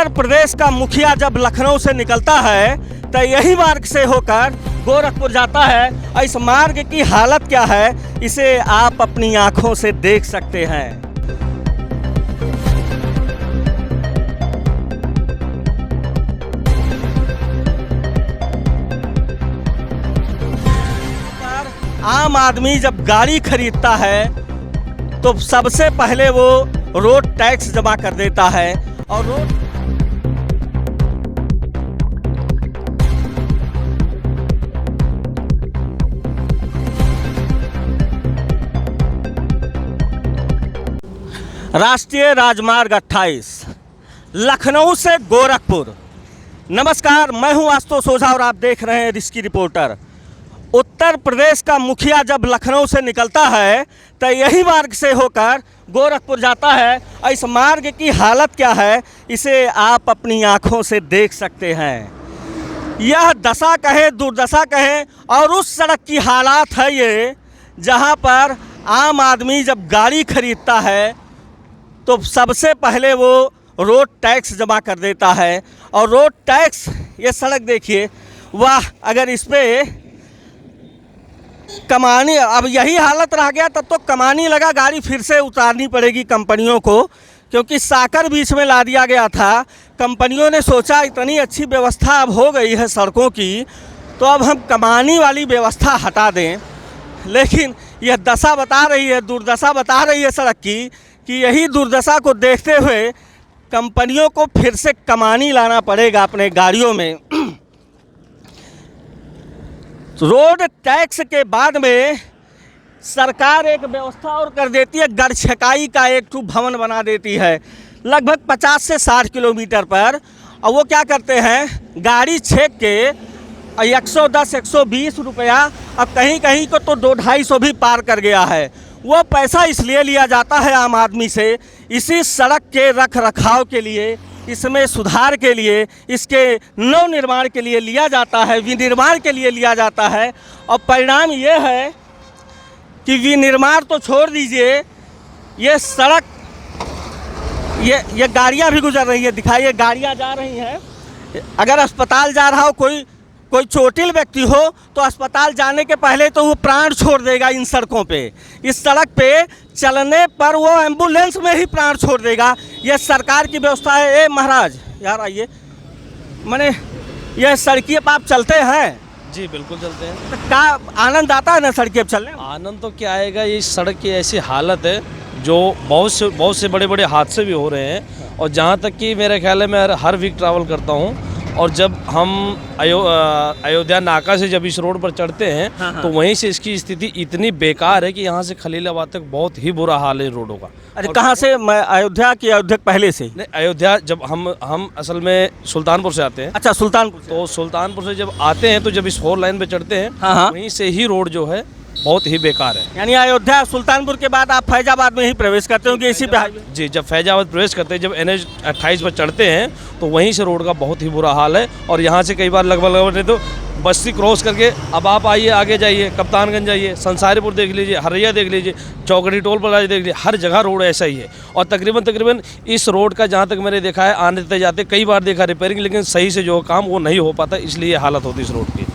उत्तर प्रदेश का मुखिया जब लखनऊ से निकलता है तो यही मार्ग से होकर गोरखपुर जाता है और इस मार्ग की हालत क्या है इसे आप अपनी आंखों से देख सकते हैं। आम आदमी जब गाड़ी खरीदता है तो सबसे पहले वो रोड टैक्स जमा कर देता है और रोड राष्ट्रीय राजमार्ग 28 लखनऊ से गोरखपुर। नमस्कार, मैं हूं आशुतोष ओझा और आप देख रहे हैं रिस्की रिपोर्टर। उत्तर प्रदेश का मुखिया जब लखनऊ से निकलता है तो यही मार्ग से होकर गोरखपुर जाता है और इस मार्ग की हालत क्या है इसे आप अपनी आंखों से देख सकते हैं। यह दशा कहें दुर्दशा कहें और उस सड़क की हालात है ये जहां पर आम आदमी जब गाड़ी खरीदता है तो सबसे पहले वो रोड टैक्स जमा कर देता है और रोड टैक्स, ये सड़क देखिए, वाह, अगर इस पर कमानी, अब यही हालत रह गया तब तो कमानी लगा गाड़ी फिर से उतारनी पड़ेगी कंपनियों को, क्योंकि साकर बीच में ला दिया गया था। कंपनियों ने सोचा इतनी अच्छी व्यवस्था अब हो गई है सड़कों की तो अब हम कमानी वाली व्यवस्था हटा दें, लेकिन यह दशा बता रही है, दुर्दशा बता रही है सड़क की कि यही दुर्दशा को देखते हुए कंपनियों को फिर से कमानी लाना पड़ेगा अपने गाड़ियों में। रोड टैक्स के बाद में सरकार एक व्यवस्था और कर देती है, गड़ छकाई का एक ठू भवन बना देती है लगभग 50 से 60 किलोमीटर पर। और वो क्या करते हैं, गाड़ी छेक के 110 120 रुपया, अब कहीं कहीं को तो 200-250 भी पार कर गया है। वो पैसा इसलिए लिया जाता है आम आदमी से, इसी सड़क के रख रखाव के लिए, इसमें सुधार के लिए, इसके नव निर्माण के लिए लिया जाता है, विनिर्माण के लिए लिया जाता है। और परिणाम ये है कि विनिर्माण तो छोड़ दीजिए, ये सड़क, ये गाड़ियाँ भी गुजर रही है, दिखाइए गाड़ियाँ जा रही हैं। अगर अस्पताल जा रहा हो कोई चोटिल व्यक्ति हो तो अस्पताल जाने के पहले तो वो प्राण छोड़ देगा इन सड़कों पे। इस सड़क पे चलने पर वो एम्बुलेंस में ही प्राण छोड़ देगा। ये सरकार की व्यवस्था है। ए महाराज, यार आइए, मैंने ये सड़किए पर आप चलते हैं? जी बिल्कुल चलते हैं। तो क्या आनंद आता है ना सड़किए पर चलने? आनंद तो क्या आएगा, ये सड़क की ऐसी हालत है जो बहुत से बड़े बड़े हादसे भी हो रहे हैं। और जहाँ तक कि मेरे ख्याल है, मैं हर वीक ट्रैवल करता हूँ और जब हम अयोध्या नाका से जब इस रोड पर चढ़ते हैं तो वहीं से इसकी स्थिति इतनी बेकार है कि यहाँ से खलीलाबाद तक बहुत ही बुरा हाल है रोडों का। अरे कहाँ से? मैं अयोध्या की, अयोध्या पहले से? नहीं, अयोध्या जब हम असल में सुल्तानपुर से आते हैं। अच्छा, सुल्तानपुर से। तो सुल्तानपुर से जब आते हैं तो जब इस 4 लाइन पे चढ़ते हैं वहीं से ही रोड जो है बहुत ही बेकार है। यानी अयोध्या सुल्तानपुर के बाद आप फैजाबाद में ही प्रवेश करते हो कि इसी पे? जी, जब फैजाबाद प्रवेश करते हैं, जब NH 28 पर चढ़ते हैं तो वहीं से रोड का बहुत ही बुरा हाल है। और यहाँ से कई बार लगभग तो बस्ती क्रॉस करके अब आप आइए, आगे जाइए, कप्तानगंज जाइए, संसारीपुर देख लीजिए, हरैया देख लीजिए, चौकड़ी टोल प्लाजा देख लीजिए, हर जगह रोड ऐसा ही है। और तकरीबन इस रोड का जहाँ तक मैंने देखा है, आने जाते कई बार देखा रिपेयरिंग, लेकिन सही से जो काम वो नहीं हो पाता, इसलिए हालत होती है इस रोड की।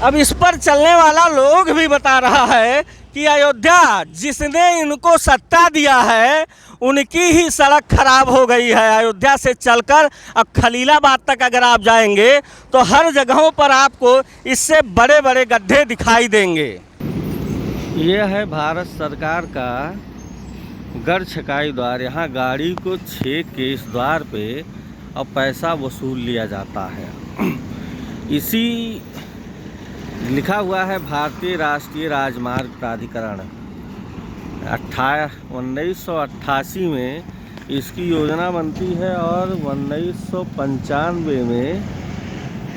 अब इस पर चलने वाला लोग भी बता रहा है कि अयोध्या जिसने इनको सत्ता दिया है उनकी ही सड़क खराब हो गई है। अयोध्या से चलकर अब खलीलाबाद तक अगर आप जाएंगे तो हर जगहों पर आपको इससे बड़े बड़े गड्ढे दिखाई देंगे। यह है भारत सरकार का गड़ छकाई द्वार। यहाँ गाड़ी को छेक के इस द्वार पे अब पैसा वसूल लिया जाता है। इसी लिखा हुआ है भारतीय राष्ट्रीय राजमार्ग प्राधिकरण। 1988 में इसकी योजना बनती है और 1995 में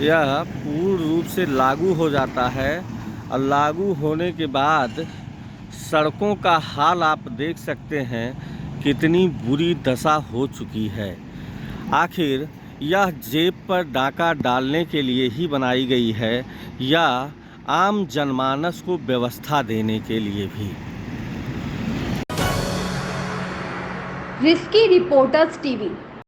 यह पूर्ण रूप से लागू हो जाता है। और लागू होने के बाद सड़कों का हाल आप देख सकते हैं कितनी बुरी दशा हो चुकी है। आखिर यह जेब पर डाका डालने के लिए ही बनाई गई है या आम जनमानस को व्यवस्था देने के लिए भी? Risky reporters TV